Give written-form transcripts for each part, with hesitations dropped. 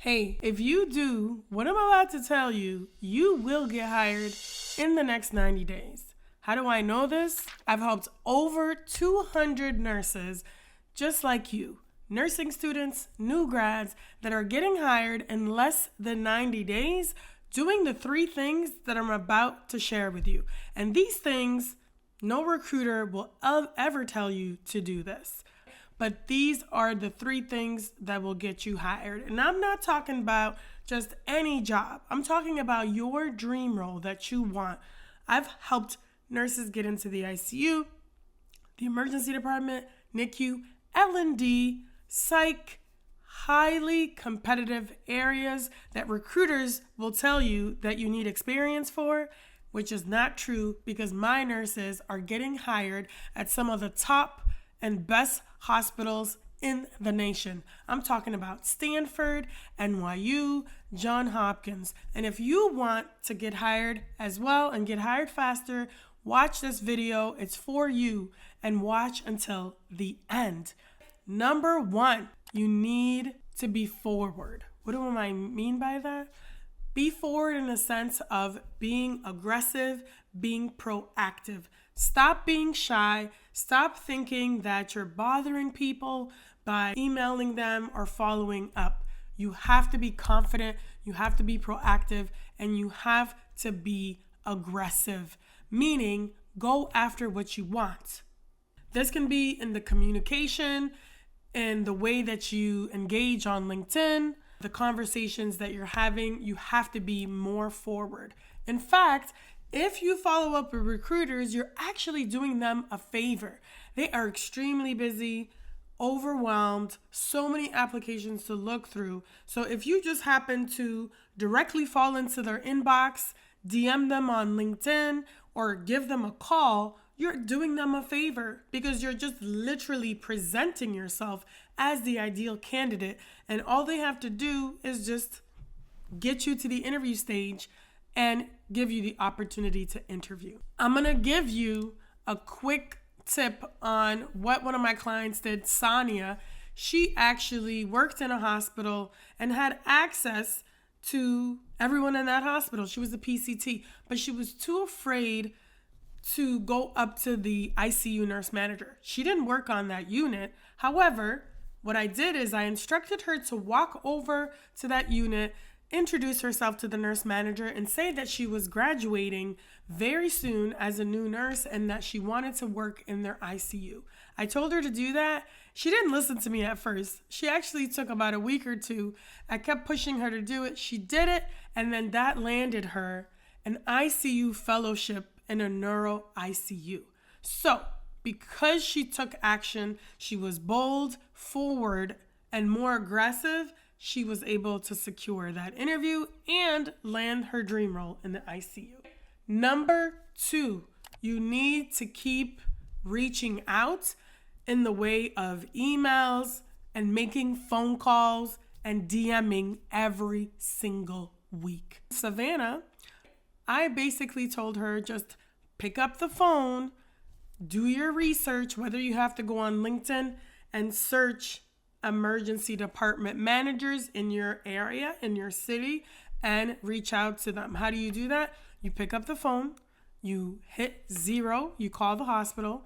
Hey, if you do what I'm about to tell you, you will get hired in the next 90 days. How do I know this? I've helped over 200 nurses just like you, nursing students, new grads that are getting hired in less than 90 days doing the 3 things that I'm about to share with you. And these things, no recruiter will ever tell you to do this. But these are the 3 things that will get you hired. And I'm not talking about just any job. I'm talking about your dream role that you want. I've helped nurses get into the ICU, the emergency department, NICU, L&D, psych, highly competitive areas that recruiters will tell you that you need experience for, which is not true because my nurses are getting hired at some of the top and best hospitals in the nation. I'm talking about Stanford, NYU, Johns Hopkins. And if you want to get hired as well and get hired faster, watch this video. It's for you, and watch until the end. Number 1, you need to be forward. What do I mean by that? Be forward in the sense of being aggressive, being proactive. Stop being shy. Stop thinking that you're bothering people by emailing them or following up. You have to be confident, you have to be proactive, and you have to be aggressive, meaning go after what you want. This can be in the communication, in the way that you engage on LinkedIn, the conversations that you're having. You have to be more forward. In fact, if you follow up with recruiters, you're actually doing them a favor. They are extremely busy, overwhelmed, so many applications to look through. So if you just happen to directly fall into their inbox, DM them on LinkedIn, or give them a call, you're doing them a favor because you're just literally presenting yourself as the ideal candidate. And all they have to do is just get you to the interview stage and give you the opportunity to interview. I'm going to give you a quick tip on what one of my clients did, Sonia. She actually worked in a hospital and had access to everyone in that hospital. She was a PCT, but she was too afraid to go up to the ICU nurse manager. She didn't work on that unit. However, what I did is I instructed her to walk over to that unit, introduce herself to the nurse manager, and say that she was graduating very soon as a new nurse and that she wanted to work in their ICU. I told her to do that. She didn't listen to me at first. She actually took about a week or 2. I kept pushing her to do it. She did it, and then that landed her an ICU fellowship in a Neuro ICU. So, because she took action, she was bold, forward, and more aggressive, she was able to secure that interview and land her dream role in the ICU. Number 2, you need to keep reaching out in the way of emails and making phone calls and DMing every single week. Savannah, I basically told her just pick up the phone, do your research, whether you have to go on LinkedIn and search emergency department managers in your area, in your city, and reach out to them. How do you do that? You pick up the phone, you hit 0, you call the hospital,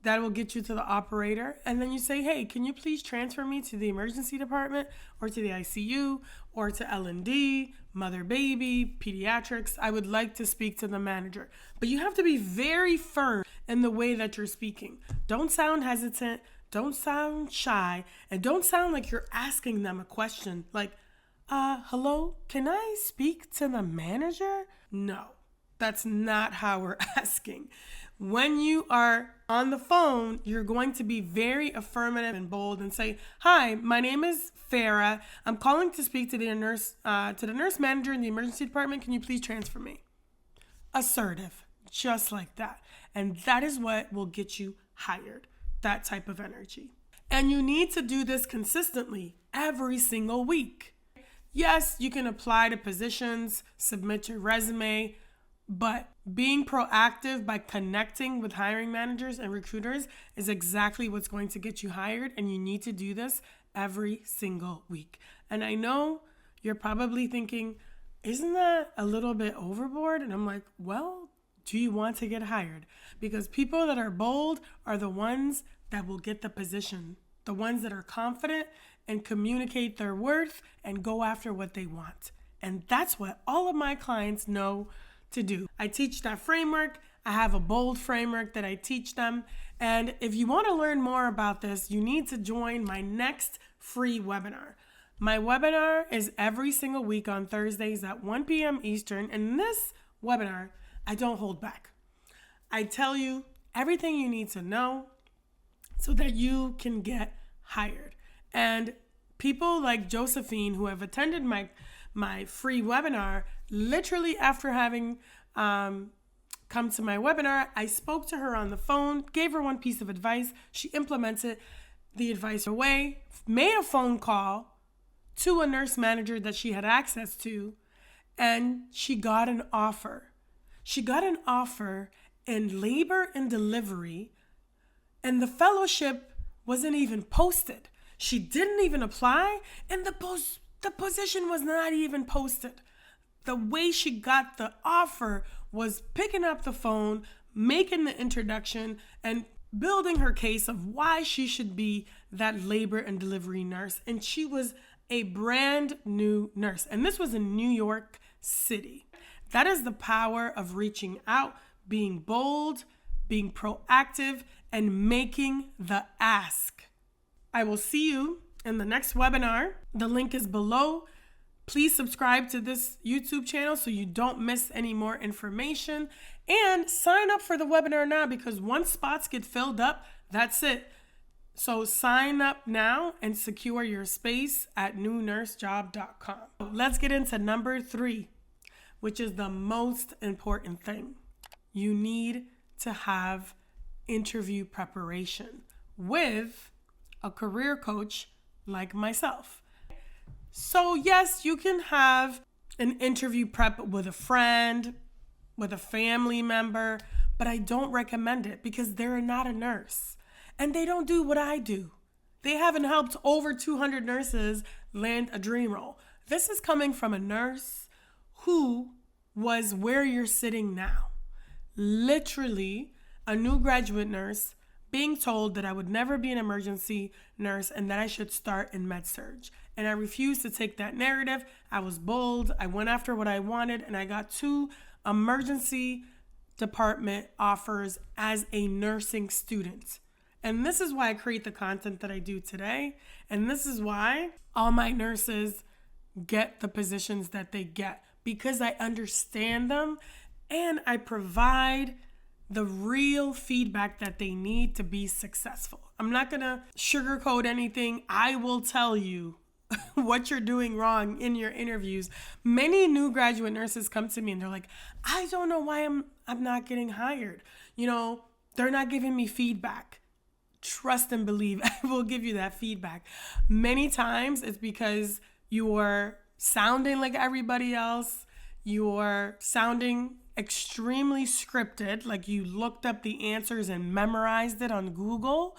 that will get you to the operator, and then you say, hey, can you please transfer me to the emergency department or to the ICU or to L&D, mother baby, pediatrics? I would like to speak to the manager. But you have to be very firm in the way that you're speaking. Don't sound hesitant. Don't sound shy, and don't sound like you're asking them a question like, hello, can I speak to the manager? No, that's not how we're asking. When you are on the phone, you're going to be very affirmative and bold and say, hi, my name is Farah. I'm calling to speak to the nurse manager in the emergency department. Can you please transfer me? Assertive, just like that. And that is what will get you hired. That type of energy. And you need to do this consistently every single week. Yes, you can apply to positions, submit your resume, but being proactive by connecting with hiring managers and recruiters is exactly what's going to get you hired, and you need to do this every single week. And I know you're probably thinking, isn't that a little bit overboard? And I'm like, well, do you want to get hired? Because people that are bold are the ones that will get the position, the ones that are confident and communicate their worth and go after what they want. And that's what all of my clients know to do. I teach that framework. I have a bold framework that I teach them. And if you want to learn more about this, you need to join my next free webinar. My webinar is every single week on Thursdays at 1 p.m. Eastern. And in this webinar, I don't hold back. I tell you everything you need to know so that you can get hired. And people like Josephine, who have attended my free webinar, literally after having come to my webinar, I spoke to her on the phone, gave her one piece of advice. She implemented the advice away, made a phone call to a nurse manager that she had access to, and she got an offer. She got an offer in labor and delivery, and the fellowship wasn't even posted. She didn't even apply, and the position was not even posted. The way she got the offer was picking up the phone, making the introduction, and building her case of why she should be that labor and delivery nurse. And she was a brand new nurse. And this was in New York City. That is the power of reaching out, being bold, being proactive, and making the ask. I will see you in the next webinar. The link is below. Please subscribe to this YouTube channel so you don't miss any more information. And sign up for the webinar now, because once spots get filled up, that's it. So sign up now and secure your space at newnursejob.com. Let's get into number 3, which is the most important thing. You need to have interview preparation with a career coach like myself. So yes, you can have an interview prep with a friend, with a family member, but I don't recommend it because they're not a nurse and they don't do what I do. They haven't helped over 200 nurses land a dream role. This is coming from a nurse who was where you're sitting now. Literally a new graduate nurse being told that I would never be an emergency nurse and that I should start in med-surg. And I refused to take that narrative. I was bold. I went after what I wanted, and I got 2 emergency department offers as a nursing student. And this is why I create the content that I do today. And this is why all my nurses get the positions that they get, because I understand them and I provide the real feedback that they need to be successful. I'm not gonna sugarcoat anything. I will tell you what you're doing wrong in your interviews. Many new graduate nurses come to me and they're like, I don't know why I'm not getting hired. They're not giving me feedback. Trust and believe, I will give you that feedback. Many times it's because you're sounding like everybody else. You're sounding extremely scripted, like you looked up the answers and memorized it on Google,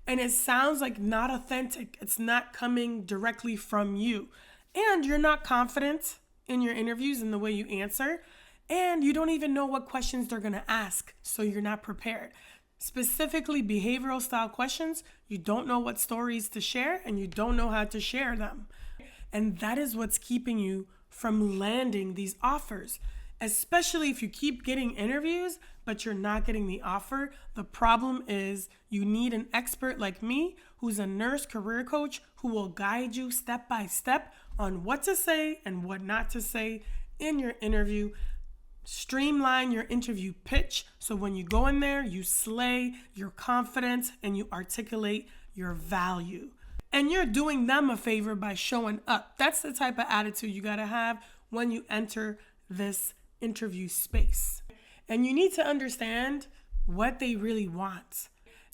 and it sounds like not authentic. It's not coming directly from you, and you're not confident in your interviews and the way you answer, and you don't even know what questions they're going to ask, so you're not prepared. Specifically behavioral style questions, you don't know what stories to share and you don't know how to share them, and that is what's keeping you from landing these offers. Especially if you keep getting interviews, but you're not getting the offer. The problem is you need an expert like me, who's a nurse career coach, who will guide you step by step on what to say and what not to say in your interview. Streamline your interview pitch so when you go in there, you slay your confidence and you articulate your value. And you're doing them a favor by showing up. That's the type of attitude you gotta have when you enter this interview space. And you need to understand what they really want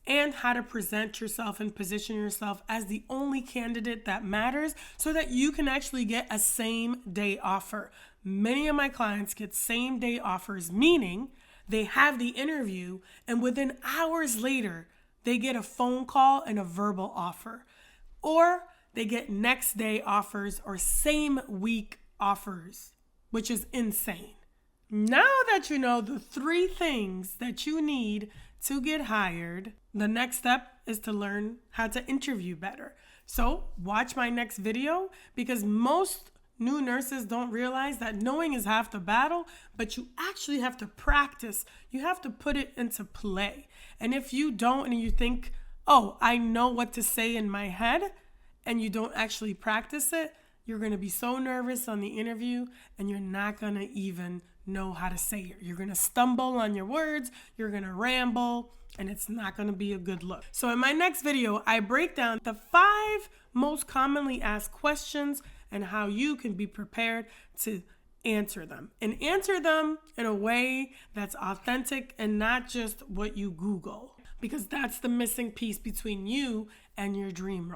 and how to present yourself and position yourself as the only candidate that matters so that you can actually get a same day offer. Many of my clients get same day offers, meaning they have the interview and within hours later, they get a phone call and a verbal offer. Or they get next day offers or same week offers, which is insane. Now that you know the 3 things that you need to get hired, the next step is to learn how to interview better. So watch my next video, because most new nurses don't realize that knowing is half the battle, but you actually have to practice. You have to put it into play. And if you don't, and you think, oh, I know what to say in my head, and you don't actually practice it, you're going to be so nervous on the interview, and you're not going to even know how to say it. You're going to stumble on your words, you're going to ramble, and it's not going to be a good look. So in my next video, I break down the 5 most commonly asked questions and how you can be prepared to answer them. And answer them in a way that's authentic and not just what you Google, because that's the missing piece between you and your dream role.